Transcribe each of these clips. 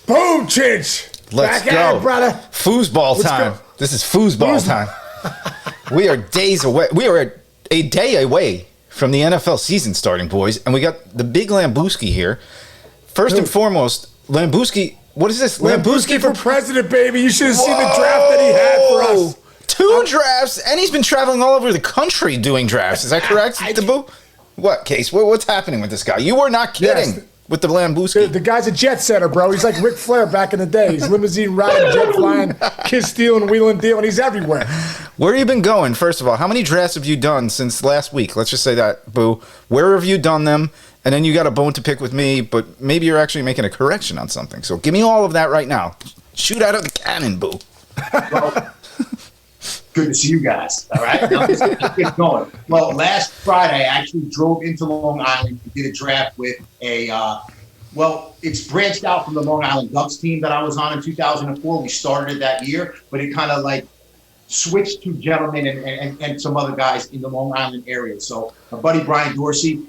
Boom, Chinch. Let's Back go. at it, brother. Foosball time. This is foosball time. We are days away. We are a day away from the NFL season starting, boys. And we got the Big Lambooski here. First and foremost, Lambooski. What is this? Lambooski for president, baby. You should have seen the draft that he had for us. 2 drafts, and he's been traveling all over the country doing drafts. Is that correct, Taboo? What, Case? What's happening with this guy? You were not kidding. Yes. With the Lambooski. The guy's a jet setter, bro. He's like Ric Flair back in the day. He's limousine riding, jet flying, kiss stealing, wheeling dealing. He's everywhere. Where have you been going, first of all? How many drafts have you done since last week? Let's just say that, Boo. Where have you done them? And then you got a bone to pick with me, but maybe you're actually making a correction on something. So give me all of that right now. Shoot out of the cannon, Boo. Well, good to see you guys. All right, now let's get going. Well, last Friday, I actually drove into Long Island to get a draft with a. Well, it's branched out from the Long Island Ducks team that I was on in 2004. We started it that year, but it kind of like switched to gentlemen and some other guys in the Long Island area. So my buddy Brian Dorsey,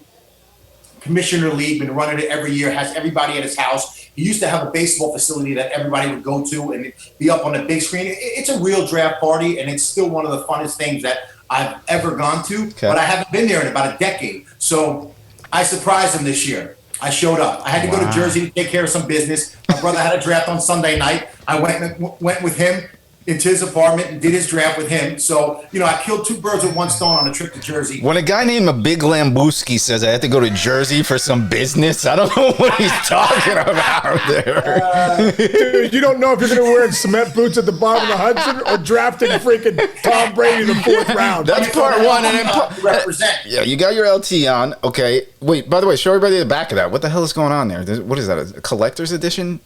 commissioner of the league, been running it every year, has everybody at his house. He used to have a baseball facility that everybody would go to and be up on the big screen. It's a real draft party, and it's still one of the funnest things that I've ever gone to. Okay. But I haven't been there in about a decade. So I surprised him this year. I showed up. I had to go to Jersey to take care of some business. My brother had a draft on Sunday night. I went with him into his apartment and did his draft with him. So, I killed 2 birds with one stone on a trip to Jersey. When a guy named a Big Lambooski says I had to go to Jersey for some business, I don't know what he's talking about there. Dude, you don't know if you're going to wear cement boots at the bottom of the Hudson or drafting freaking Tom Brady in the 4th round. That's part one. And then represent. Yeah, you got your LT on. Okay. Wait, by the way, show everybody the back of that. What the hell is going on there? What is that, a collector's edition?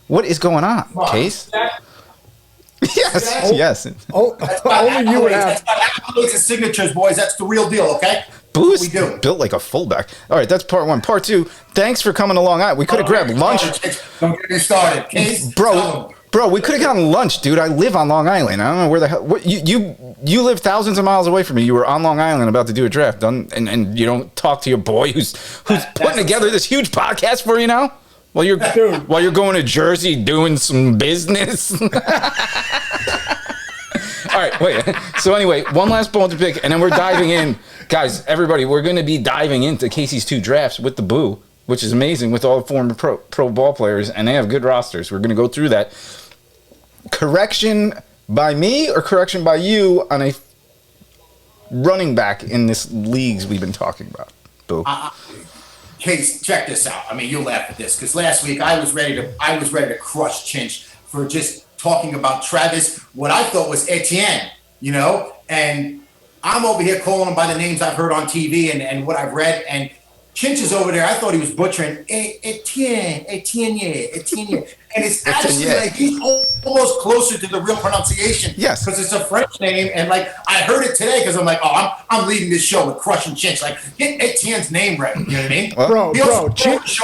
What is going on, Case? Yes. Only you would have. Accolades and signatures, boys. That's the real deal, okay? Boo's built like a fullback. All right, that's part one. Part two, thanks for coming along. We could have grabbed lunch. Don't get me started. Case, Bro, we could have gotten lunch, dude. I live on Long Island. I don't know where the hell. What, you live thousands of miles away from me. You were on Long Island about to do a draft, and you don't talk to your boy who's putting together this huge podcast for you now? While you're going to Jersey doing some business. All right, wait. So anyway, one last bone to pick, and then we're diving in. Guys, everybody, we're going to be diving into Casey's 2 drafts with the Boo, which is amazing with all the former pro ball players, and they have good rosters. We're going to go through that. Correction by me or correction by you on a running back in this leagues we've been talking about? Boo. Case, check this out. I mean, you'll laugh at this because last week I was ready to crush Chinch for just talking about Travis, what I thought was Etienne, and I'm over here calling him by the names I've heard on TV and what I've read, and Chinch is over there. I thought he was butchering Etienne, and it's actually like he's almost closer to the real pronunciation. Yes, because it's a French name, and like I heard it today because I'm like, I'm leading this show with crushing Chinch. Like get Etienne's name right. You know what I mean? Bro, Chinch.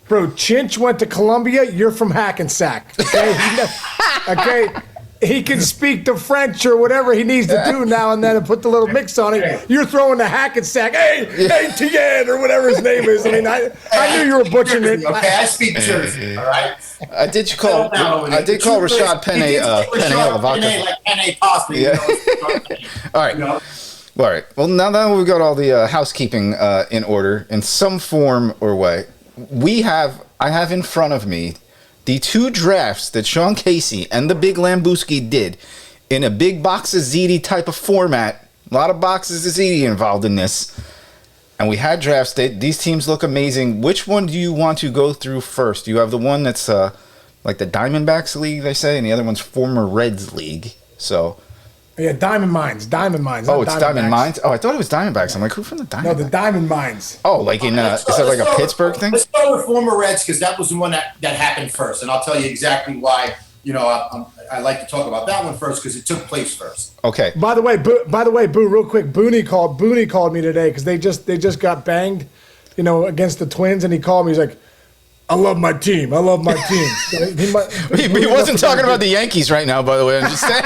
Bro, Chinch went to Columbia. You're from Hackensack. Okay, okay. He can speak the French or whatever he needs to do now and then and put the little mix on it. You're throwing the Hackensack, hey, Tien, or whatever his name is. I mean, I knew you were butchering it. Okay, I speak Jersey, all right? I did call Rashad Penny Lavaka. Like Penny Pasta. Yeah. All right. All right. Well, now that we've got all the housekeeping in order in some form or way, I have in front of me the 2 drafts that Sean Casey and the Big Lambooski did in a big box of ZD type of format. A lot of boxes of ZD involved in this. And we had drafts. These teams look amazing. Which one do you want to go through first? You have the one that's like the Diamondbacks League, they say, and the other one's former Reds League. So... Yeah, Diamond Mines. Oh, it's Diamond Mines? Oh, I thought it was Diamondbacks. I'm like, who from the Diamondbacks? No, the Diamond Mines. Oh, like in, is that like a Pittsburgh thing? Let's start with former Reds because that was the one that happened first. And I'll tell you exactly why, I like to talk about that one first because it took place first. Okay. By the way, Boo, real quick, Booney called me today because they just got banged, against the Twins, and he called me. He's like, I love my team. I love my team. He wasn't talking about the Yankees right now, by the way. I'm just saying.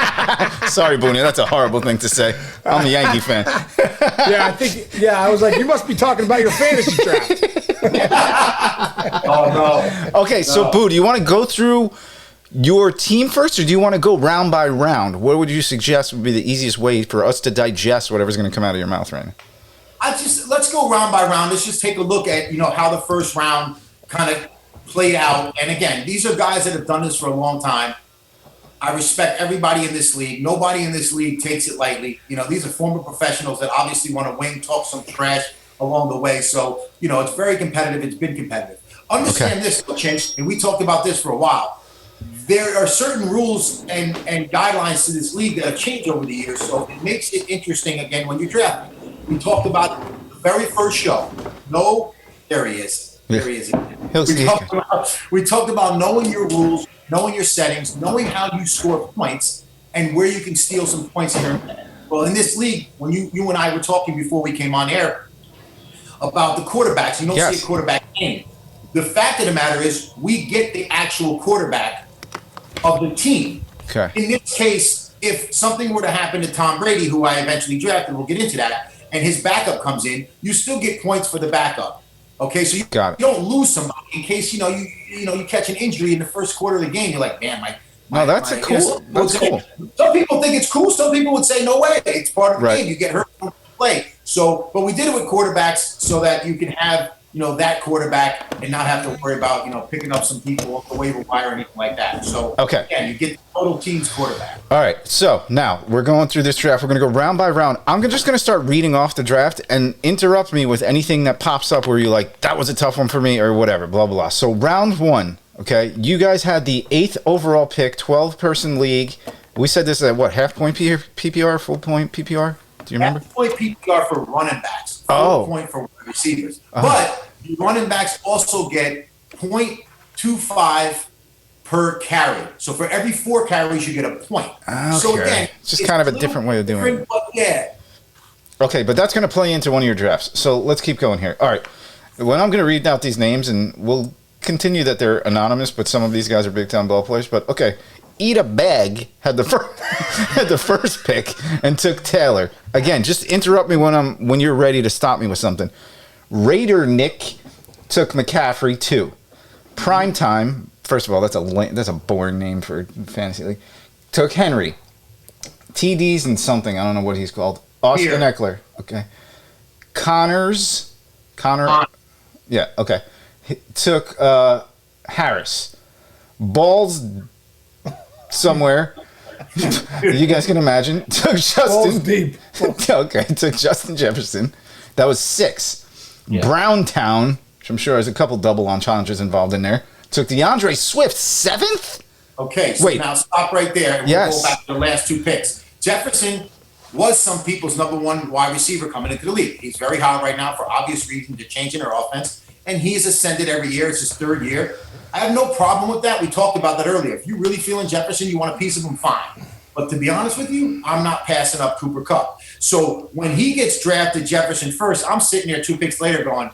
Sorry, Booney. That's a horrible thing to say. I'm a Yankee fan. I was like, you must be talking about your fantasy draft. Oh, no. Okay, so Boo, do you want to go through your team first, or do you want to go round by round? What would you suggest would be the easiest way for us to digest whatever's going to come out of your mouth right now? Let's go round by round. Let's just take a look at how the first round kind of played out. And again, these are guys that have done this for a long time. I respect everybody in this league. Nobody in this league takes it lightly. These are former professionals that obviously want to win, talk some trash along the way. So, it's very competitive. It's been competitive. Understand this, Chinch, and we talked about this for a while. There are certain rules and guidelines to this league that have changed over the years, so it makes it interesting again when you're drafting. We talked about the very first show. There he is. There he is. We talked about knowing your rules, knowing your settings, knowing how you score points, and where you can steal some points here. Well, in this league, when you and I were talking before we came on air about the quarterbacks, you don't see a quarterback game. The fact of the matter is we get the actual quarterback of the team. Okay. In this case, if something were to happen to Tom Brady, who I eventually drafted, we'll get into that, and his backup comes in, you still get points for the backup. Okay, so you don't lose somebody in case you catch an injury in the first quarter of the game. You're like, man, that's cool. That's cool. Some people think it's cool. Some people would say, no way, it's part of the game. You get hurt on the play. So, but we did it with quarterbacks so that you can have that quarterback and not have to worry about picking up some people off the waiver wire or anything like that. So again, you get the total team's quarterback. All right, so now we're going through this draft. We're going to go round by round. I'm just going to start reading off the draft and interrupt me with anything that pops up where you're like, that was a tough one for me or whatever, blah, blah, blah. So round one, okay, you guys had the 8th overall pick, 12-person league. We said this at what, half-point PPR, full-point PPR? Do you remember? Half-point PPR for running backs, full-point for receivers. But the running backs also get 0.25 per carry. So for every 4 carries, you get a point. Okay. So again, it's just kind of a different way of doing it. But yeah. Okay, but that's going to play into one of your drafts. So let's keep going here. All right. Well, I'm going to read out these names, and we'll continue that they're anonymous, but some of these guys are big-time ball players. But, okay, Eat a Bag had the first pick and took Taylor. Again, just interrupt me when you're ready to stop me with something. Raider Nick took McCaffrey 2. Primetime, first of all, that's a boring name for fantasy league. Took Henry. TDs and something, I don't know what he's called. Austin Eckler. Okay. Connor. Yeah, okay. Took Harris. Balls somewhere. You guys can imagine. Took Justin. Balls deep. Okay, took Justin Jefferson. That was 6. Yeah. Browntown, which I'm sure has a couple double entendres involved in there. Took DeAndre Swift 7th. Okay, so now stop right there and we'll go back to the last 2 picks. Jefferson was some people's number 1 wide receiver coming into the league. He's very hot right now for obvious reasons. They're changing their offense, and he's ascended every year. It's his 3rd year. I have no problem with that. We talked about that earlier. If you really feeling Jefferson, you want a piece of him, fine. But to be honest with you, I'm not passing up Cooper Kupp. So when he gets drafted, Jefferson first, I'm sitting there 2 picks later going,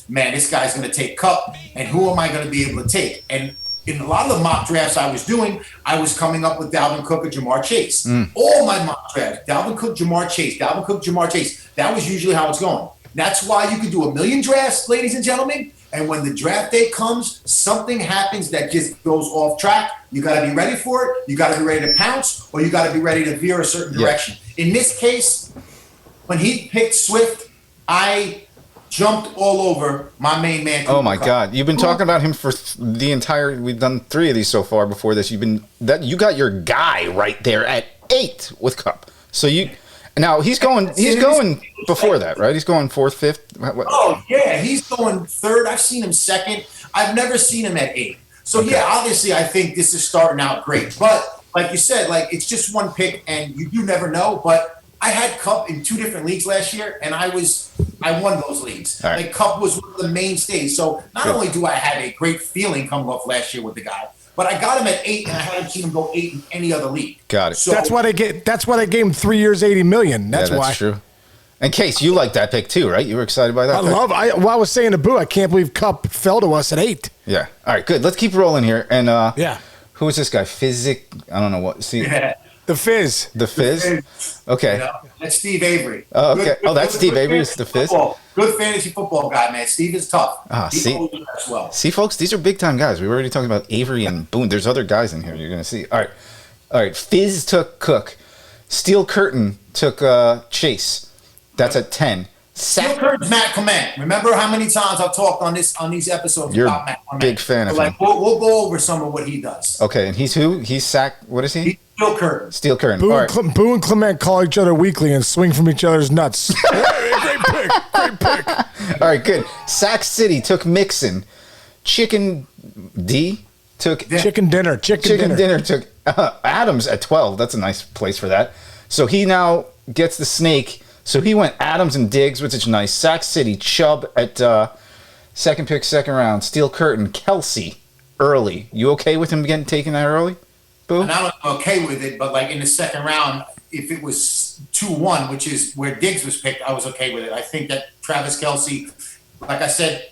man, this guy's going to take Kupp, and who am I going to be able to take? And in a lot of the mock drafts I was doing, I was coming up with Dalvin Cook or Jamar Chase. All my mock drafts, Dalvin Cook, Jamar Chase, Dalvin Cook, Jamar Chase. That was usually how it's going. That's why you could do 1,000,000 drafts, ladies and gentlemen. And when the draft day comes, something happens that just goes off track. You got to be ready for it. You got to be ready to pounce, or you got to be ready to veer a certain direction. In this case, when he picked Swift, I jumped all over my main man. Oh my God! You've been talking about him for the entire. We've done 3 of these so far. Before this, you got your guy right there at 8 with Kupp. So you. Now he's going before that, right? He's going 4th, 5th. What? Oh yeah, he's going 3rd. I've seen him 2nd. I've never seen him at 8. So yeah, obviously I think this is starting out great. But like you said, it's just 1 pick, and you never know. But I had Kupp in 2 different leagues last year, and I won those leagues. Right. Like Kupp was one of the mainstays. So not only do I have a great feeling coming off last year with the guy, but I got him at 8, and I haven't seen him go 8 in any other league. Got it. So that's why they gave him 3 years, $80 million. That's why. That's true. And Case, you like that pick too, right? You were excited by that. I was saying to Boo, I can't believe Kupp fell to us at 8. Yeah. All right, good. Let's keep rolling here. And who is this guy? I don't know what. See. Yeah. The Fizz. The Fizz? Okay. That's Steve Avery. Oh, okay. That's Steve Avery. It's the Fizz. good fantasy football guy, man. Steve is tough. See, folks, these are big time guys. We were already talking about Avery and Boone. There's other guys in here you're going to see. All right. Fizz took Cook. Steel Curtain took Chase. That's at 10. Steel Curtain's Matt Clement. Remember how many times I've talked on these episodes about Matt Clement? Big fan of him. We'll go over some of what he does. Okay, and he's who? He's Sack. What is he? He's Steel Curtain. Steel Curtain. Boone, All right. Boone and Clement call each other weekly and swing from each other's nuts. Great pick. All right, good. Sack City took Mixon. Chicken D took Chicken dinner. Chicken dinner took Adams at 12. That's a nice place for that. So he now gets the snake. So he went Adams and Diggs, which is nice. Sack City, Chubb at second pick, second round. Steel Curtain, Kelsey, early. You okay with him getting taken that early? Boo? And I'm okay with it, but like in the second round, if it was 2-1, which is where Diggs was picked, I was okay with it. I think that Travis Kelsey, like I said,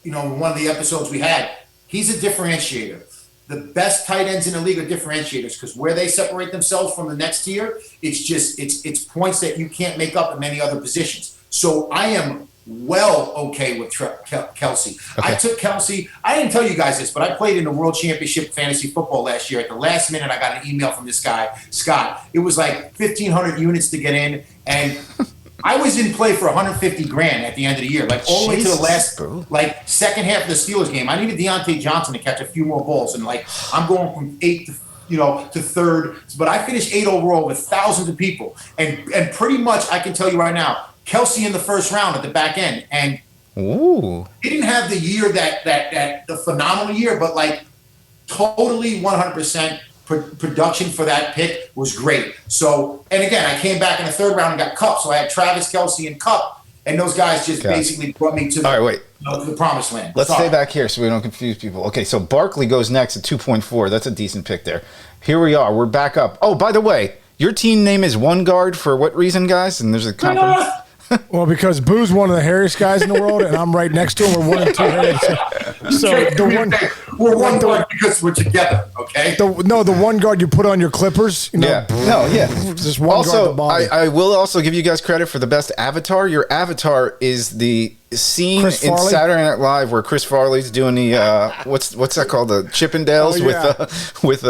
in one of the episodes we had, he's a differentiator. The best tight ends in the league are differentiators because where they separate themselves from the next tier, it's points that you can't make up in many other positions. So I am well okay with Kelsey. Okay. I took Kelsey. I didn't tell you guys this, but I played in the World Championship fantasy football last year. At the last minute, I got an email from this guy, Scott. It was like 1,500 units to get in, and I was in play for $150,000 at the end of the year, like all the way to the last, like second half of the Steelers game. I needed Deontay Johnson to catch a few more balls, and like I'm going from 8 to third, but I finished 8 overall with thousands of people, and pretty much I can tell you right now, Kelsey in the first round at the back end, and he didn't have the year that the phenomenal year, but like totally 100%. Production for that pick was great. So, and again, I came back in the third round and got Kupp. So I had Travis Kelsey and Kupp, and those guys just basically brought me to the promised land. Let's stay back here so we don't confuse people. Okay, so Barkley goes next at 2.4. That's a decent pick there. Here we are. We're back up. Oh, by the way, your team name is One Guard for what reason, guys? And there's a conference. Well, because Boo's one of the hairiest guys in the world, and I'm right next to him. We're 1 and 2 hairiest. So we're one guard because we're together. Okay. The one guard you put on your clippers. Just one guard. Also, I will also give you guys credit for the best avatar. Your avatar is the scene in Saturday Night Live where Chris Farley's doing the what's that called, the Chippendales with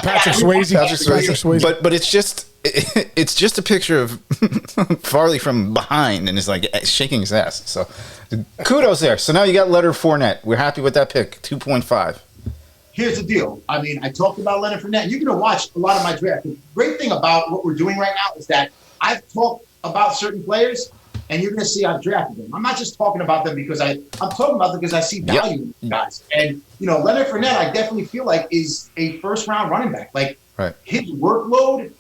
Patrick Swayze. But it's just a picture of Farley from behind and is like shaking his ass. So kudos there. So now you got Leonard Fournette. We're happy with that pick, 2.5. Here's the deal. I mean, I talked about Leonard Fournette. You're going to watch a lot of my draft. The great thing about what we're doing right now is that I've talked about certain players, and you're going to see I've drafted them. I'm not just talking about them because I'm talking about them because I see value in these guys. And, Leonard Fournette, I definitely feel like is a first-round running back. Like, his workload,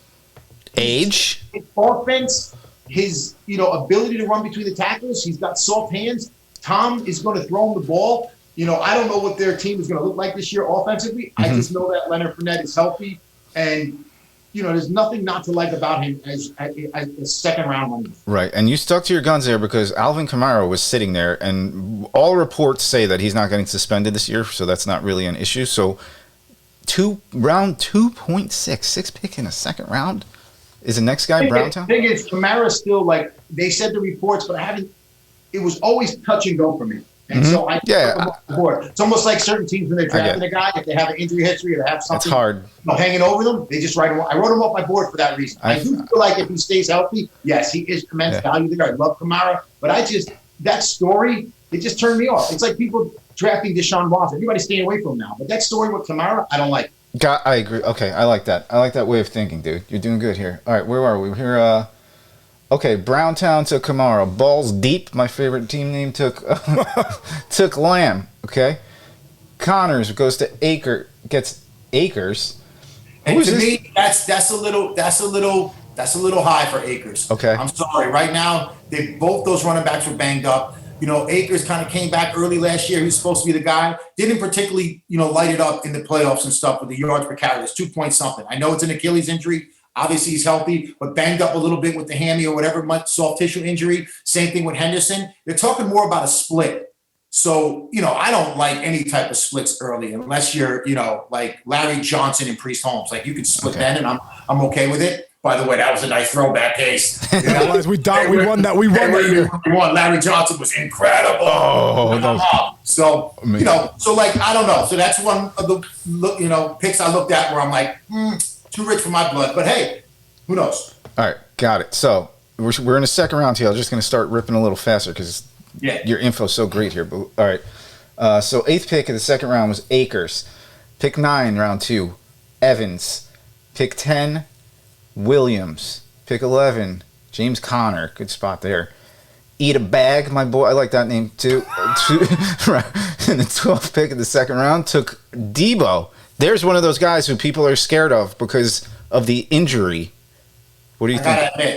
age, his offense, his ability to run between the tackles. He's got soft hands. Tom is going to throw him the ball. I don't know what their team is going to look like this year offensively. Mm-hmm. I just know that Leonard Fournette is healthy, and there's nothing not to like about him as a second round running back. Right, and you stuck to your guns there because Alvin Kamara was sitting there, and all reports say that he's not getting suspended this year, so that's not really an issue. So, round 2.6, sixth pick in a second round. Is the next guy Browntown? The thing is, Kamara's still like they said the reports, but it was always touch and go for me. And so I took him off the board. It's almost like certain teams when they're drafting a guy, if they have an injury history or have something hanging over them, they just write him off. I wrote him off my board for that reason. I do feel like if he stays healthy, yes, he is immense value there. I love Kamara, but that story, it just turned me off. It's like people drafting Deshaun Watson. Everybody's staying away from him now. But that story with Kamara, I don't like. I agree. Okay, I like that. I like that way of thinking, dude. You're doing good here. All right, where are we? We're here. Okay, Browntown took Kamara. Balls Deep, my favorite team name, took Lamb. Okay, Connors goes to gets Akers. And to me, that's a little high for Akers. Okay, I'm sorry. Right now, both those running backs were banged up. Akers kind of came back early last year. He was supposed to be the guy. Didn't particularly, light it up in the playoffs and stuff with the yards per carry. It's 2 point something. I know it's an Achilles injury. Obviously, he's healthy, but banged up a little bit with the hammy or whatever soft tissue injury. Same thing with Henderson. They're talking more about a split. So, I don't like any type of splits early unless you're, like Larry Johnson and Priest Holmes. Like you can split then, and I'm okay with it. By the way, that was a nice throwback case. You know? Otherwise, we won that year. We won. Larry Johnson was incredible. Oh, so you know, so like I don't know. So that's one of the picks I looked at where I'm like, too rich for my blood. But hey, who knows? All right, got it. So we're in the second round here. I'm just going to start ripping a little faster because your info's so great here. But all right, so 8th pick of the second round was Akers. Pick 9, round 2, Evans. Pick 10, Williams. Pick 11, James Conner. Good spot there. Eat a bag, my boy. I like that name too. In the 12th pick of the second round, took Debo. There's one of those guys who people are scared of because of the injury. What do you think?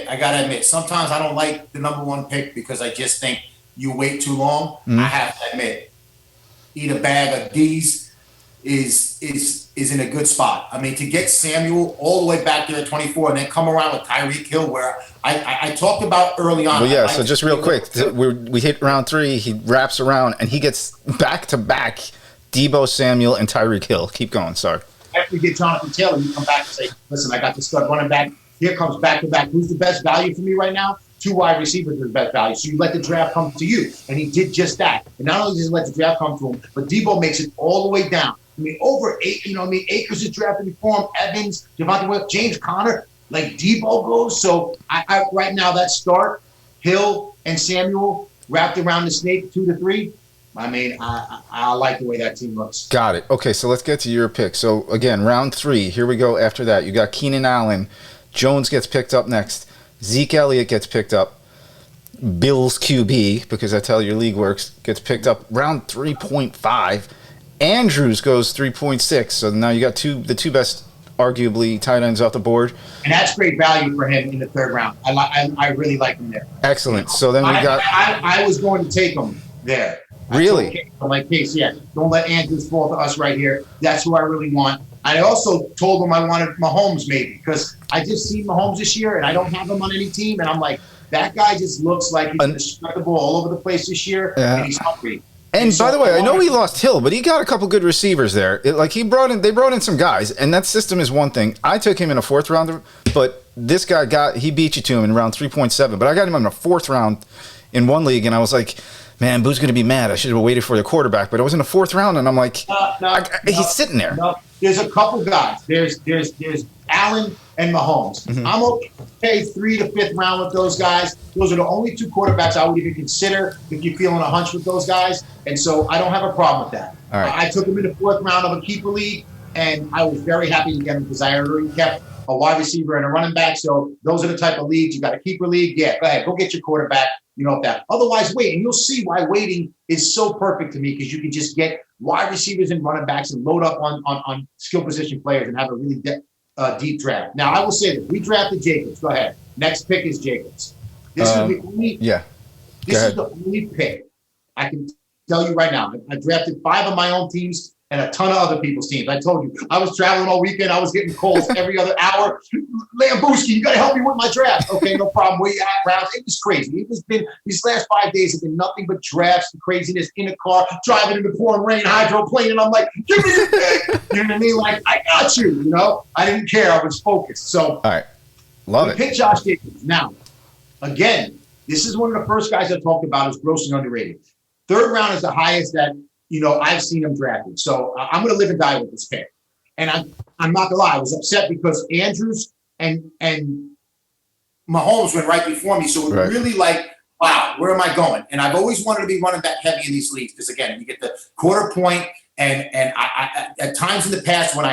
I gotta admit, sometimes I don't like the number 1 pick because I just think you wait too long. I have to admit, eat a bag of D's is in a good spot. I mean, to get Samuel all the way back there at 24 and then come around with Tyreek Hill, where I talked about early on. Well, yeah, so just real quick, we hit round 3, he wraps around, and he gets back-to-back Debo Samuel and Tyreek Hill. Keep going, sorry. After you get Jonathan Taylor, you come back and say, listen, I got the stud running back. Here comes back-to-back. Who's the best value for me right now? 2 wide receivers are the best value. So you let the draft come to you. And he did just that. And not only does he let the draft come to him, but Debo makes it all the way down. I mean, over 8, Akers is drafted before him, Evans, Devontae Williams, James Conner, like Debo goes. So I right now that start, Hill and Samuel wrapped around the snake 2 to 3. I mean, I like the way that team looks. Got it. Okay, so let's get to your pick. So again, round 3, here we go after that. You got Keenan Allen. Jones gets picked up next. Zeke Elliott gets picked up. Bills QB, because that's how your league works, gets picked up round 3.5. Andrews goes 3.6, so now you got the two best, arguably, tight ends off the board. And that's great value for him in the 3rd round. I really like him there. Excellent. So then we got... I was going to take him there. Really? Like Case, yeah. Don't let Andrews fall to us right here. That's who I really want. I also told him I wanted Mahomes maybe because I just seen Mahomes this year and I don't have him on any team. And I'm like, that guy just looks like he's going to spread the ball all over the place this year, and he's hungry. And by the way, I know he lost Hill, but he got a couple good receivers there. They brought in some guys, and that system is one thing. I took him in a 4th round, but this guy he beat you to him in round 3.7. But I got him in a 4th round in one league, and I was like, man, Boo's going to be mad. I should have waited for the quarterback, but it was in the 4th round, and I'm like, he's sitting there. No. There's a couple guys. There's Allen and Mahomes. I'm okay 3 to 5th round with those guys. Those are the only 2 quarterbacks I would even consider if you're feeling a hunch with those guys. And so I don't have a problem with that. All right. I took him in the 4th round of a keeper league, and I was very happy to get him because I already kept a wide receiver and a running back. So those are the type of leagues. You got a keeper league. Yeah, go ahead. Go get your quarterback. That. Otherwise, wait. And you'll see why waiting is so perfect to me because you can just get wide receivers and running backs and load up on skill position players and have a really deep draft. Now, I will say this. We drafted Jacobs. Go ahead. Next pick is Jacobs. This is the only This is the only pick I can tell you right now. I drafted 5 of my own teams and a ton of other people's teams. I told you, I was traveling all weekend. I was getting calls every other hour. Lambooski, you got to help me with my draft. Okay, no problem. Where you at, rounds? It was crazy. It has been, these last 5 days have been nothing but drafts and craziness in a car, driving in the pouring rain, hydroplane, and I'm like, give me the pick. You know what I mean? Like, I got you, I didn't care. I was focused. So, all right. Love it. Pick Josh Jacobs. Now, again, this is one of the first guys I talked about is grossly underrated. 3rd round is the highest that I've seen him drafted. So I'm going to live and die with this pick. And I'm not going to lie. I was upset because Andrews and Mahomes went right before me. So it was really like, wow, where am I going? And I've always wanted to be running back heavy in these leagues because, again, you get the quarter point. And I at times in the past when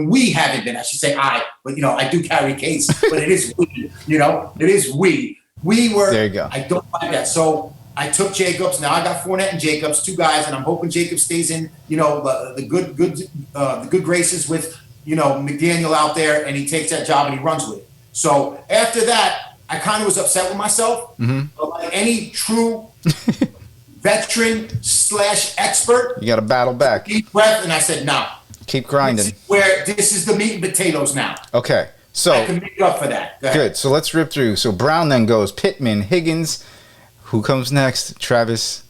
we haven't been, I should say but I do carry case, but it is we, it is we. We were, there you go. I don't like that. So I took Jacobs. Now I got Fournette and Jacobs, 2 guys, and I'm hoping Jacobs stays in, the good graces with, McDaniel out there, and he takes that job and he runs with it. So after that, I kind of was upset with myself. But like any true veteran / expert, you got to battle back. Deep breath, and I said, no. Keep grinding. This is the meat and potatoes now. Okay. So I can make up for that. Good. So let's rip through. So Brown then goes Pittman, Higgins. Who comes next? Travis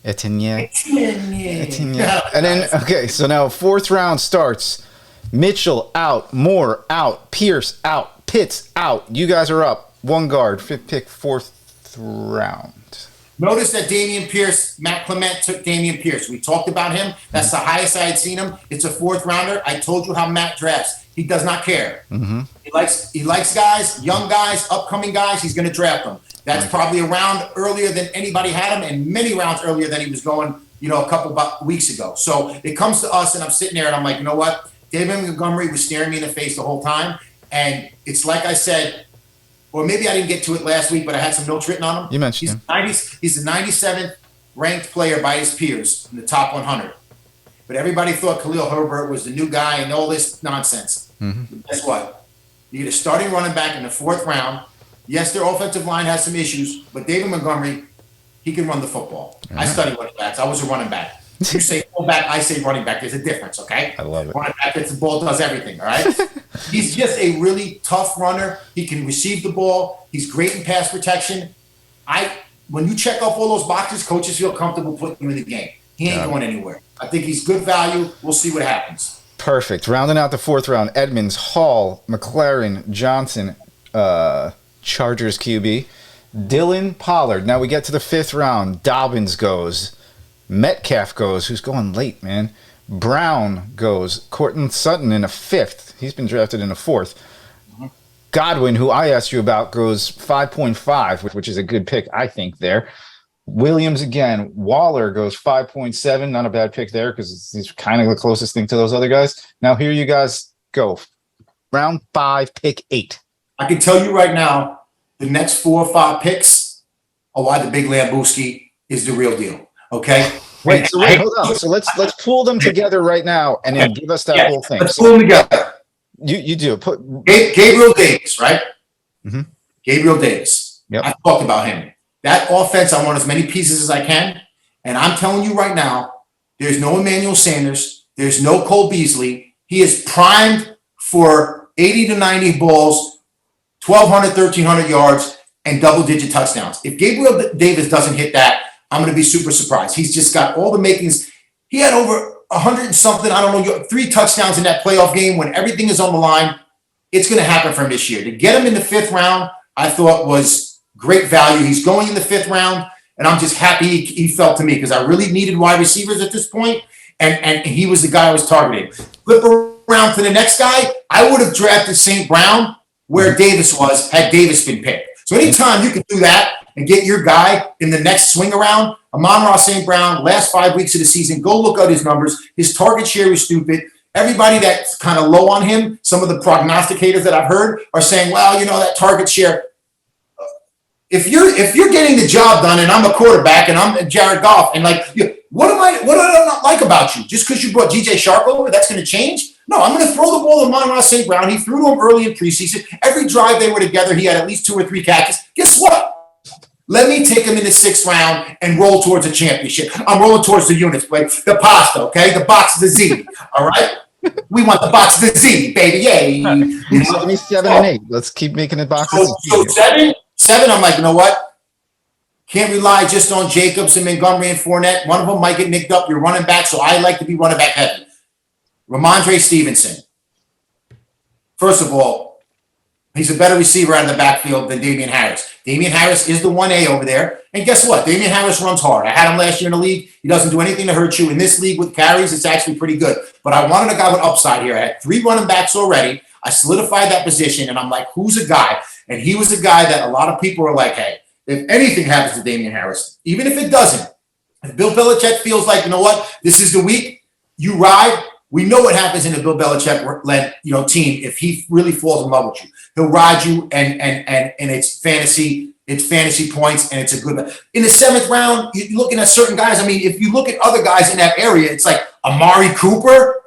Etienne. And then, so now 4th round starts. Mitchell out, Moore out, Pierce out, Pitts out. You guys are up. One guard. Fifth pick, fourth round. Notice that Dameon Pierce, Matt Clement took Dameon Pierce. We talked about him. That's the highest I had seen him. It's a fourth rounder. I told you how Matt drafts. He does not care. Mm-hmm. He likes guys, young guys, upcoming guys. He's going to draft them. That's probably a round earlier than anybody had him, and many rounds earlier than he was going, a couple weeks ago. So it comes to us, and I'm sitting there, and I'm like, you know what? David Montgomery was staring me in the face the whole time, and it's like I said, or maybe I didn't get to it last week, but I had some notes written on him. You mentioned him. He's the 97th ranked player by his peers in the top 100. But everybody thought Khalil Herbert was the new guy and all this nonsense. Mm-hmm. Guess what? You get a starting running back in the fourth round. Yes, their offensive line has some issues, but David Montgomery, he can run the football. Yeah. I studied running backs. I was a running back. You say fullback, I say running back. There's a difference, okay? I love it. Running back gets the ball, does everything, all right? He's just a really tough runner. He can receive the ball. He's great in pass protection. When you check off all those boxes, coaches feel comfortable putting him in the game. He ain't going anywhere. I think he's good value. We'll see what happens. Perfect. Rounding out the fourth round, Edmonds, Hall, McLaren, Johnson, Chargers QB, Dylan Pollard. Now we get to the fifth round. Dobbins goes. Metcalf goes. Who's going late, man? Brown goes. Courtland Sutton in a fifth. He's been drafted in a fourth. Mm-hmm. Godwin, who I asked you about, goes 5.5, which is a good pick, I think, there. Williams again. Waller goes 5.7. Not a bad pick there because he's kind of the closest thing to those other guys. Now here you guys go. Round 5, pick 8. I can tell you right now, the next 4 or 5 picks are why the Big Lambooski is the real deal. Okay. Wait, hold on. So let's pull them together right now and then give us that whole thing. Let's pull them together. You do. Gabriel Davis, right? Mm-hmm. Gabriel Davis. Yep. I talked about him. That offense, I want as many pieces as I can. And I'm telling you right now, there's no Emmanuel Sanders. There's no Cole Beasley. He is primed for 80 to 90 balls, 1,200, 1,300 yards, and double-digit touchdowns. If Gabriel Davis doesn't hit that, I'm going to be super surprised. He's just got all the makings. He had over 100 and something, 3 touchdowns in that playoff game when everything is on the line. It's going to happen for him this year. To get him in the fifth round, I thought was great value. He's going in the fifth round, and I'm just happy he fell to me because I really needed wide receivers at this point, and he was the guy I was targeting. Flip around to the next guy, I would have drafted St. Brown where Davis was had Davis been picked. So anytime you can do that, and get your guy in the next swing around. Amon-Ra St. Brown, last 5 weeks of the season, go look at his numbers. His target share is stupid. Everybody that's kind of low on him, some of the prognosticators that I've heard are saying, well, that target share. If you're getting the job done and I'm a quarterback and I'm Jared Goff and what do I not like about you? Just because you brought DJ Shark over, that's going to change? No, I'm going to throw the ball to Amon-Ra St. Brown. He threw to him early in preseason. Every drive they were together, he had at least 2 or 3 catches. Guess what? Let me take him in the 6th round and roll towards a championship. I'm rolling towards the units, but the pasta, okay? The box of the Z, all right? We want the box of the Z, baby, yay. 77 and 8. Let's keep making it boxes. So 7, I'm like, you know what? Can't rely just on Jacobs and Montgomery and Fournette. One of them might get nicked up. You're running back, so I like to be running back heavy. Ramondre Stevenson. First of all, he's a better receiver out of the backfield than Damian Harris. Damian Harris is the 1A over there. And guess what? Damian Harris runs hard. I had him last year in the league. He doesn't do anything to hurt you. In this league with carries, it's actually pretty good. But I wanted a guy with upside here. I had 3 running backs already. I solidified that position, and I'm like, who's a guy? And he was a guy that a lot of people are like, hey, if anything happens to Damian Harris, even if it doesn't, if Bill Belichick feels like, you know what, this is the week, you ride. We know what happens in a Bill Belichick-led, team if he really falls in love with you. He'll ride you, and it's fantasy points, and it's a good. In the 7th round, you're looking at certain guys. I mean, if you look at other guys in that area, it's like Amari Cooper,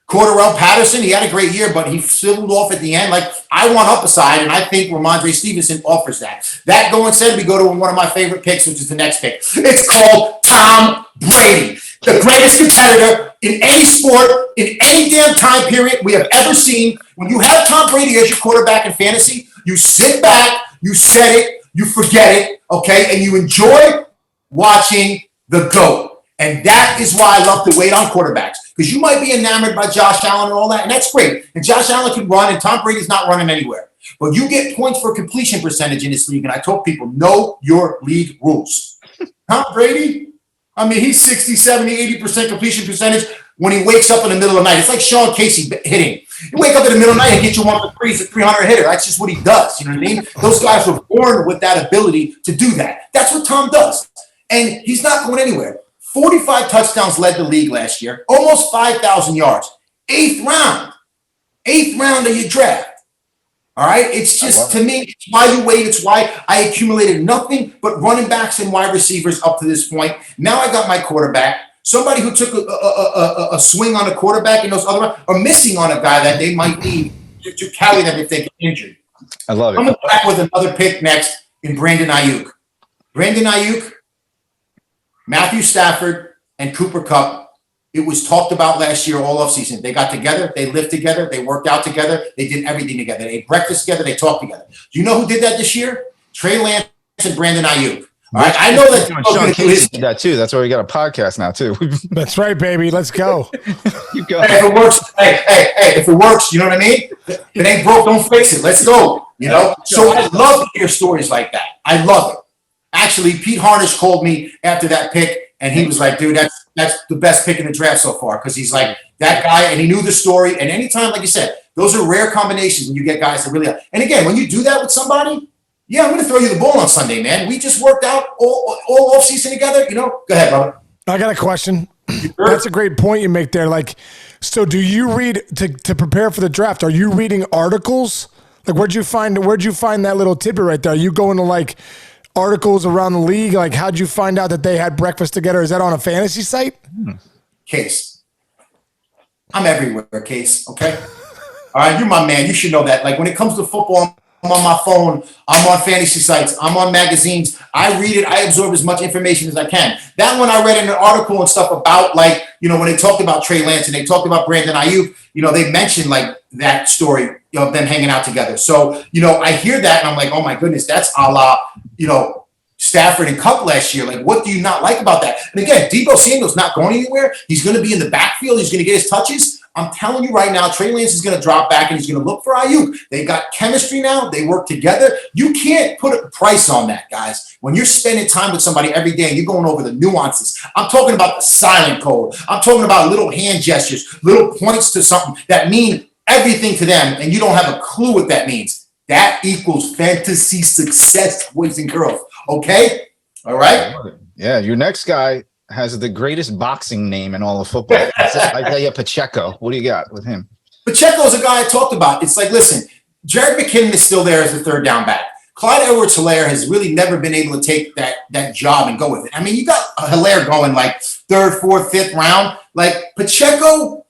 Cordarrelle Patterson. He had a great year, but he fizzled off at the end. Like, I want upside, and I think Ramondre Stevenson offers that. That going said, we go to one of my favorite picks, which is the next pick. It's called Tom Brady. The greatest competitor in any sport, in any damn time period we have ever seen. When you have Tom Brady as your quarterback in fantasy, you sit back, you set it, you forget it, okay? And you enjoy watching the GOAT. And that is why I love to wait on quarterbacks. because you might be enamored by Josh Allen and all that, and that's great. And Josh Allen can run, and Tom Brady's not running anywhere. But you get points for completion percentage in this league, and I told people, know your league rules. Tom Brady, I mean, he's 60, 70, 80% completion percentage when he wakes up in the middle of the night. It's like Sean Casey hitting. You wake up in the middle of the night and get you one for threes at 300 hitter. That's just what he does. You know what I mean? Those guys were born with that ability to do that. That's what Tom does. And he's not going anywhere. 45 touchdowns led the league last year, almost 5,000 yards. Eighth round of your draft. All right? It's just, to me, it's why you wait. It's why I accumulated nothing but running backs and wide receivers up to this point. Now I got my quarterback. Somebody who took a swing on a quarterback and those other are missing on a guy that they might need to carry them if they get injured. I love it. I'm going to go back with another pick next in Brandon Ayuk. Brandon Ayuk, Matthew Stafford, and Cooper Kupp. It was talked about last year all offseason. They got together, they lived together, they worked out together, they did everything together. They ate breakfast together, they talked together. Do you know who did that this year? Trey Lance and Brandon Ayuk. All right, I know that Sean Casey did that too. That's why we got a podcast now too. That's right, baby. Let's go. You go. Hey, if it works, if it works, you know what I mean? If it ain't broke, don't fix it. Let's go. You know? So I love to hear stories like that. I love it. Actually, Pete Harnisch called me after that pick, and he was like, dude, that's the best pick in the draft so far. Because he's like, that guy, and he knew the story. And anytime, like you said, those are rare combinations when you get guys that really are. And again, when you do that with somebody, yeah, I'm going to throw you the ball on Sunday, man. We just worked out all offseason together. You know, go ahead, brother. I got a question. That's a great point you make there. Like, so do you read to prepare for the draft? Are you reading articles? Like, where'd you find that little tidbit right there? Are you going to like articles around the league? Like, how'd you find out that they had breakfast together? Is that on a fantasy site? Case. I'm everywhere, Case. Okay. All right, you're my man. You should know that. Like, when it comes to football, I'm on my phone. I'm on fantasy sites. I'm on magazines. I read it. I absorb as much information as I can. That one I read in an article and stuff about, like, you know, when they talked about Trey Lance and they talked about Brandon Ayuk, you know, they mentioned like that story of them hanging out together. So, you know, I hear that and I'm like, oh my goodness, that's a la, you know, Stafford and Kupp last year. Like, what do you not like about that? And again, Deebo Samuel's not going anywhere. He's going to be in the backfield. He's going to get his touches. I'm telling you right now, Trey Lance is going to drop back and he's going to look for Ayuk. They got chemistry now. They work together. You can't put a price on that, guys. When you're spending time with somebody every day and you're going over the nuances, I'm talking about the silent code. I'm talking about little hand gestures, little points to something that mean everything to them, and you don't have a clue what that means. That equals fantasy success, boys and girls. Okay? All right? Yeah, your next guy has the greatest boxing name in all of football. Isaiah Pacheco. What do you got with him? Pacheco's a guy I talked about. It's like, listen, Jared McKinnon is still there as the third down back. Clyde Edwards-Helaire has really never been able to take that job and go with it. I mean, you got Helaire going like third, fourth, fifth round. Like Pacheco,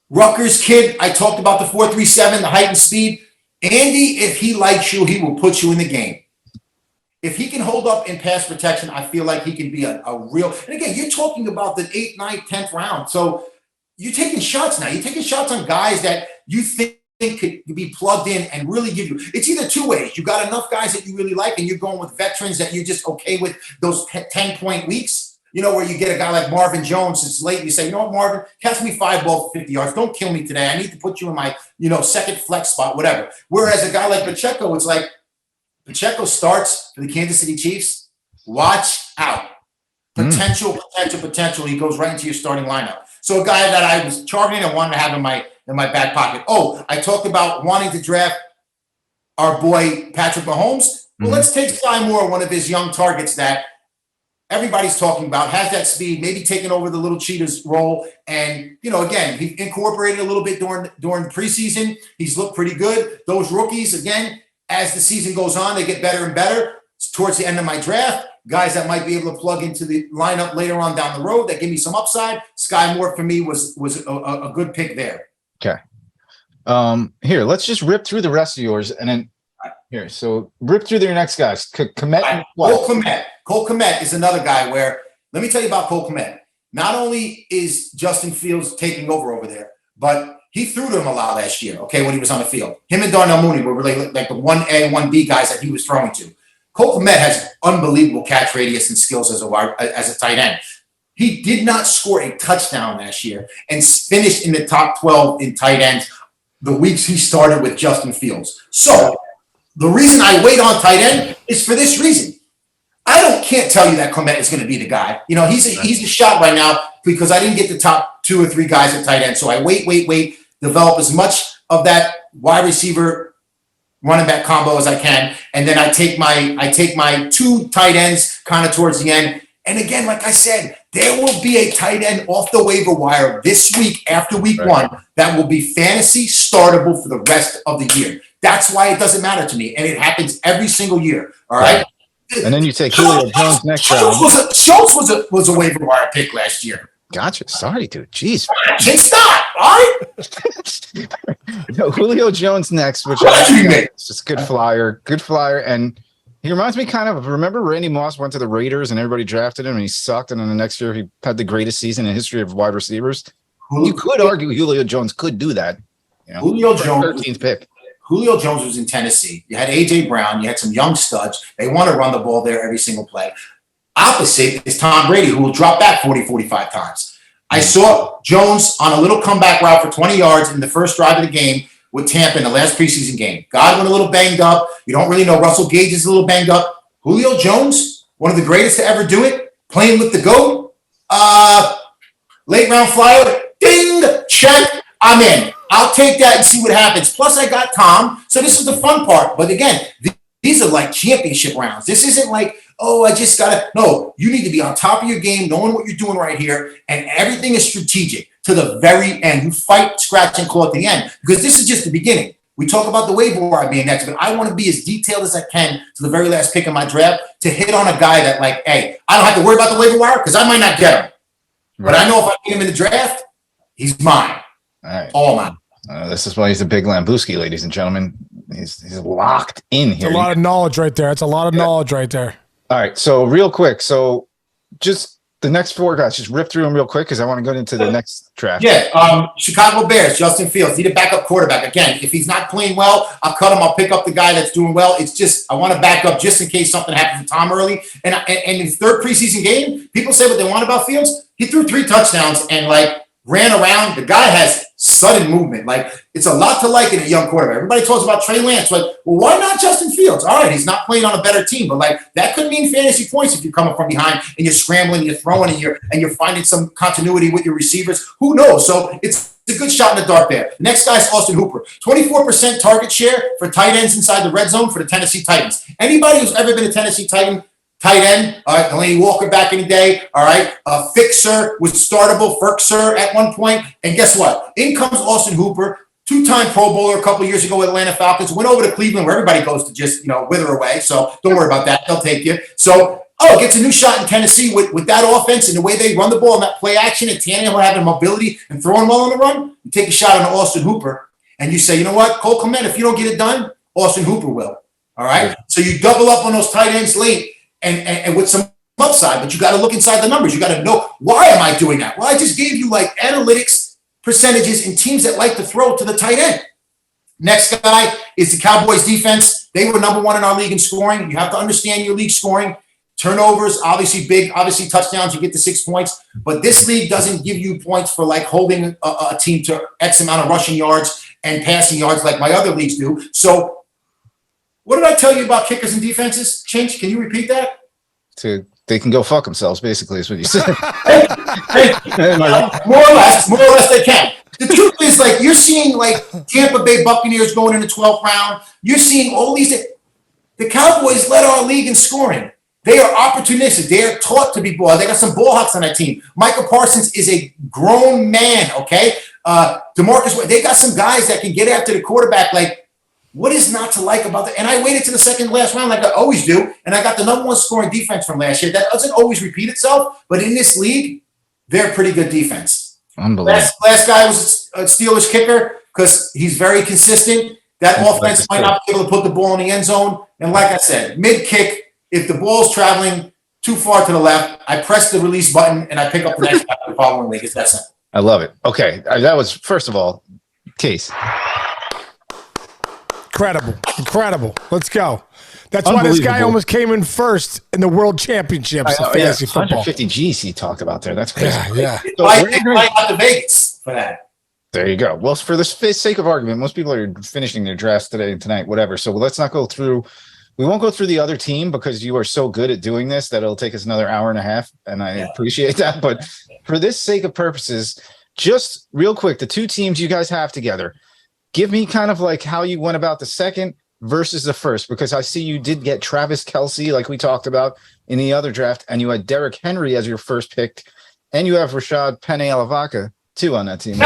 Rutgers kid, I talked about the 4.37, the height and speed. Andy, if he likes you, he will put you in the game. If he can hold up in pass protection, I feel like he can be a real – and again, you're talking about the 8th, 9th, 10th round. So you're taking shots now. You're taking shots on guys that you think could be plugged in and really give you – it's either two ways. You got enough guys that you really like and you're going with veterans that you're just okay with those 10-point weeks, you know, where you get a guy like Marvin Jones. It's late. You say, you know what, Marvin, catch me 5 balls for 50 yards. Don't kill me today. I need to put you in my, you know, second flex spot, whatever. Whereas a guy like Pacheco, it's like, Pacheco starts for the Kansas City Chiefs. Watch out. Potential. He goes right into your starting lineup. So a guy that I was targeting and wanted to have in my back pocket. Oh, I talked about wanting to draft our boy Patrick Mahomes. Well, let's take Sky Moore, one of his young targets that everybody's talking about, has that speed, maybe taking over the Little Cheetah's role. And, you know, again, he incorporated a little bit during the preseason. He's looked pretty good. Those rookies, again, as the season goes on, they get better and better. Towards the end of my draft, guys that might be able to plug into the lineup later on down the road that give me some upside. Sky Moore for me was a good pick there. Okay. Here, let's just rip through the rest of yours, and then here. So rip through your next guys. Komet. Cole Komet is another guy where, let me tell you about Cole Komet. Not only is Justin Fields taking over there, but he threw to him a lot last year, okay, when he was on the field. Him and Darnell Mooney were really like the 1A, 1B guys that he was throwing to. Cole Komet has unbelievable catch radius and skills as a tight end. He did not score a touchdown last year and finished in the top 12 in tight ends the weeks he started with Justin Fields. So the reason I wait on tight end is for this reason. Can't tell you that Clement is going to be the guy. You know, he's a shot right now because I didn't get the top 2 or 3 guys at tight end. So I wait, develop as much of that wide receiver running back combo as I can, and then I take my 2 tight ends kind of towards the end. And again, like I said, there will be a tight end off the waiver wire this week after week 1 that will be fantasy startable for the rest of the year. That's why it doesn't matter to me, and it happens every single year. All right. And then you take Julio Jones next round. Schultz was a waiver wire pick last year. Gotcha. Sorry, dude. Jeez. It's not. All right. No, Julio Jones next, which is just good flyer. And he reminds me kind of, remember Randy Moss went to the Raiders and everybody drafted him and he sucked. And then the next year he had the greatest season in history of wide receivers. You could argue Julio Jones could do that. You know, Julio Jones, 13th pick. Julio Jones was in Tennessee. You had A.J. Brown. You had some young studs. They want to run the ball there every single play. Opposite is Tom Brady, who will drop back 40, 45 times. I saw Jones on a little comeback route for 20 yards in the first drive of the game with Tampa in the last preseason game. Godwin a little banged up. You don't really know. Russell Gage is a little banged up. Julio Jones, one of the greatest to ever do it, playing with the GOAT. Late round flyer, ding, check, I'm in. I'll take that and see what happens. Plus, I got Tom. So this is the fun part. But again, these are like championship rounds. This isn't like, oh, I just got to. No, you need to be on top of your game, knowing what you're doing right here. And everything is strategic to the very end. You fight, scratch, and claw at the end. Because this is just the beginning. We talk about the waiver wire being next, but I want to be as detailed as I can to the very last pick in my draft to hit on a guy that, like, hey, I don't have to worry about the waiver wire because I might not get him. Right. But I know if I get him in the draft, he's mine. All right. All mine. This is why he's a Big Lambooski, ladies and gentlemen. He's locked in here. It's a lot of knowledge right there. It's a lot of knowledge right there. All right. So real quick. So just the next 4 guys, just rip through them real quick because I want to go into the next draft. Yeah. Chicago Bears, Justin Fields, need a backup quarterback. Again, if he's not playing well, I'll cut him. I'll pick up the guy that's doing well. It's just, I want to back up just in case something happens to Tom early. And in his 3rd preseason game, people say what they want about Fields. He threw 3 touchdowns and ran around. The guy has sudden movement. It's a lot to like in a young quarterback. Everybody talks about Trey Lance. Well, why not Justin Fields? All right, he's not playing on a better team, but that could mean fantasy points if you're coming from behind and you're scrambling, you're throwing, and you're finding some continuity with your receivers. Who knows? So it's a good shot in the dark there. The next guy is Austin Hooper. 24% target share for tight ends inside the red zone for the Tennessee Titans. Anybody who's ever been a Tennessee Titan tight end, all right, Delaney Walker back in the day, all right, Fixer was startable, Ferkser at one point, and guess what? In comes Austin Hooper, 2-time Pro Bowler a couple years ago with Atlanta Falcons, went over to Cleveland where everybody goes to just, wither away, so don't worry about that, they'll take you. So, gets a new shot in Tennessee with that offense and the way they run the ball and that play action and Tannehill having mobility and throwing well on the run, you take a shot on Austin Hooper, and you say, you know what, Cole Clement, if you don't get it done, Austin Hooper will, all right? So you double up on those tight ends late, and with some upside, but you got to look inside the numbers. You got to know, why am I doing that? Well, I just gave you analytics percentages and teams that like to throw to the tight end. Next guy is the Cowboys defense. They were number 1 in our league in scoring. You have to understand your league scoring. Turnovers, obviously big, obviously touchdowns, you get to 6 points. But this league doesn't give you points for holding a team to X amount of rushing yards and passing yards like my other leagues do. So what did I tell you about kickers and defenses? Chinch, can you repeat that? They can go fuck themselves, basically, is what you said. More or less they can. The truth is, you're seeing, Tampa Bay Buccaneers going in the 12th round. You're seeing all these. The Cowboys led our league in scoring. They are opportunistic. They are taught to be ball. They got some ball hawks on that team. Michael Parsons is a grown man, okay? DeMarcus, they got some guys that can get after the quarterback, what is not to like about that? And I waited to the second last round like I always do, and I got the number 1 scoring defense from last year. That doesn't always repeat itself, but in this league, they're pretty good defense. Unbelievable. Last guy was a Steelers kicker because he's very consistent. That offense might not be able to put the ball in the end zone. And like I said, mid-kick, if the ball's traveling too far to the left, I press the release button, and I pick up the next guy the following week. It's that simple. I love it. Okay, that was, first of all, Case. Incredible. Let's go. That's why this guy almost came in first in the World Championships of fantasy football. 150 G's he talked about there. That's crazy. Yeah. So I got to Vegas for that. There you go. Well, for the sake of argument, most people are finishing their drafts today and tonight, whatever. So let's not go through. We won't go through the other team because you are so good at doing this that it'll take us another hour and a half, and I appreciate that. But for this sake of purposes, just real quick, the two teams you guys have together, give me kind of like how you went about the second versus the first, because I see you did get Travis Kelce, like we talked about in the other draft, and you had Derrick Henry as your first pick, and you have Rashad Penny-Alavaca too on that team.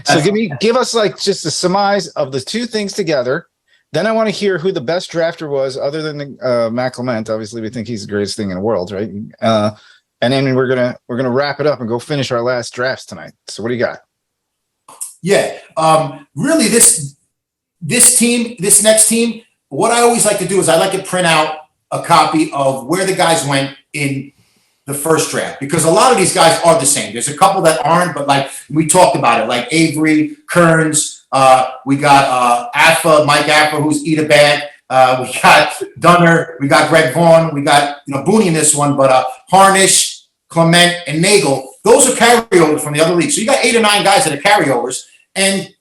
So give us like just the surmise of the two things together. Then I want to hear who the best drafter was, other than Matt Clement. Obviously, we think he's the greatest thing in the world, right? And then we're gonna wrap it up and go finish our last drafts tonight. So what do you got? Yeah, really, this next team, what I always like to do is I like to print out a copy of where the guys went in the first draft, because a lot of these guys are the same. There's a couple that aren't, but like we talked about it, like Avery, Kearns, we got Mike Affa, who's eat a bag. We got Dunner, we got Greg Vaughn, we got Boone in this one, but Harnisch, Clement, and Nagel. Those are carryovers from the other leagues. So you got 8 or 9 guys that are carryovers, and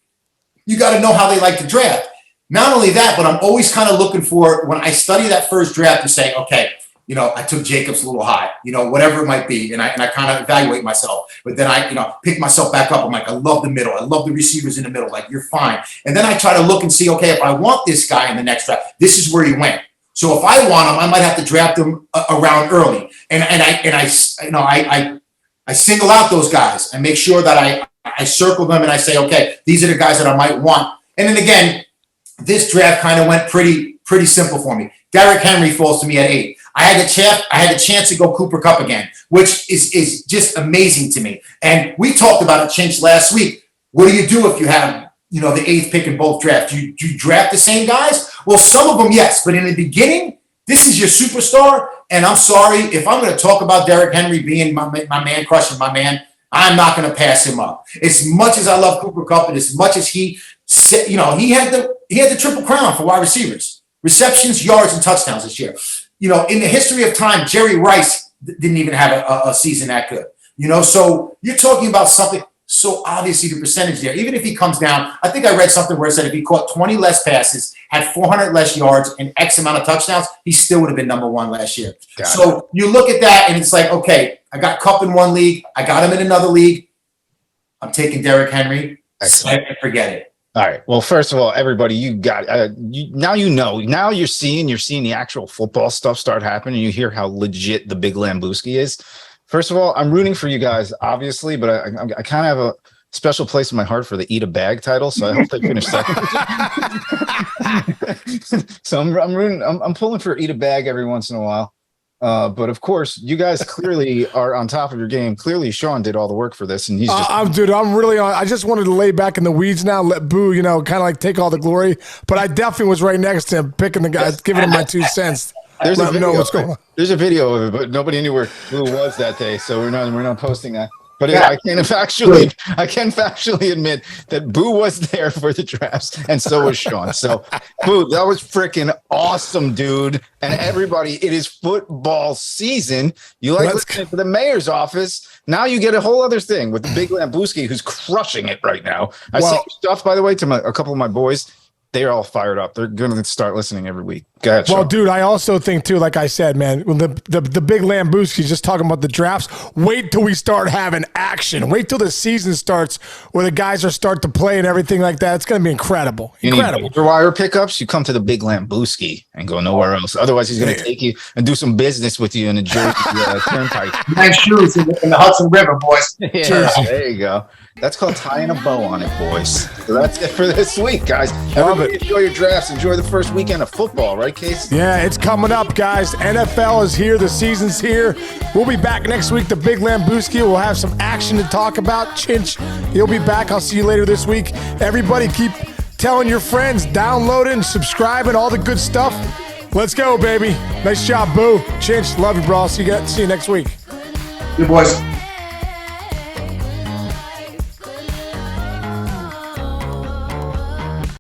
you got to know how they like to draft. Not only that, but I'm always kind of looking for, when I study that first draft, to say, okay, I took Jacobs a little high, whatever it might be. And I kind of evaluate myself, but then I, pick myself back up. I'm like, I love the middle. I love the receivers in the middle. Like, you're fine. And then I try to look and see, okay, if I want this guy in the next draft, this is where he went. So if I want him, I might have to draft him around early. And I single out those guys and make sure that I circle them and I say, okay, these are the guys that I might want. And then again, this draft kind of went pretty simple for me. Derrick Henry falls to me at 8. I had a chance to go Cooper Kupp again, which is just amazing to me. And we talked about it, Chinch, last week. What do you do if you have, the 8th pick in both drafts? Do you draft the same guys? Well, some of them, yes. But in the beginning, this is your superstar. And I'm sorry, if I'm going to talk about Derrick Henry being my man crush and my man, I'm not going to pass him up. As much as I love Cooper Kupp, and as much as he had the triple crown for wide receivers, receptions, yards, and touchdowns this year. In the history of time, Jerry Rice didn't even have a season that good. So you're talking about something. So obviously the percentage there, even if he comes down, I think I read something where it said if he caught 20 less passes, had 400 less yards, and X amount of touchdowns, he still would have been number 1 last year. So you look at that and it's like, okay, I got Kupp in one league. I got him in another league. I'm taking Derrick Henry. Excellent. Forget it. All right. Well, first of all, everybody, you got now now you're seeing the actual football stuff start happening. You hear how legit the Big Lambooski is. First of all, I'm rooting for you guys, obviously, but I kind of have a special place in my heart for the Eat a Bag title, so I hope they finish second. So I'm rooting. I'm pulling for Eat a Bag every once in a while. But of course, you guys clearly are on top of your game. Clearly, Sean did all the work for this, and he's just. I'm really on. I just wanted to lay back in the weeds now, let Boo, kind of like take all the glory. But I definitely was right next to him, picking the guys, giving him my 2 cents. There's a video. What's going on. There's a video of it, but nobody knew where Boo was that day, so we're not posting that. But I can factually admit that Boo was there for the drafts, and so was Sean. So, Boo, that was freaking awesome, dude. And everybody, it is football season. You like listening to the mayor's office. Now you get a whole other thing with the Big Lambooski, who's crushing it right now. I sent stuff, by the way, to a couple of my boys. They're all fired up. They're going to start listening every week. Go ahead, Sean. Well, dude, I also think, too, like I said, man, when the Big Lambooski's just talking about the drafts, wait till we start having action. Wait till the season starts where the guys are start to play and everything like that. It's going to be incredible. Incredible. You need wire pickups, you come to the Big Lambooski and go nowhere else. Otherwise, he's going to take you and do some business with you in the Jersey Turnpike. Nice shoes in the Hudson River, boys. Yeah, there you go. That's called tying a bow on it, boys. So that's it for this week, guys. Everybody enjoy your drafts. Enjoy the first weekend of football, right, Case? Yeah, it's coming up, guys. NFL is here. The season's here. We'll be back next week. The Big Lambooski. We'll have some action to talk about. Chinch, you'll be back. I'll see you later this week. Everybody keep telling your friends, downloading, subscribing, all the good stuff. Let's go, baby. Nice job, Boo. Chinch, love you, bro. See you next week. Good boys.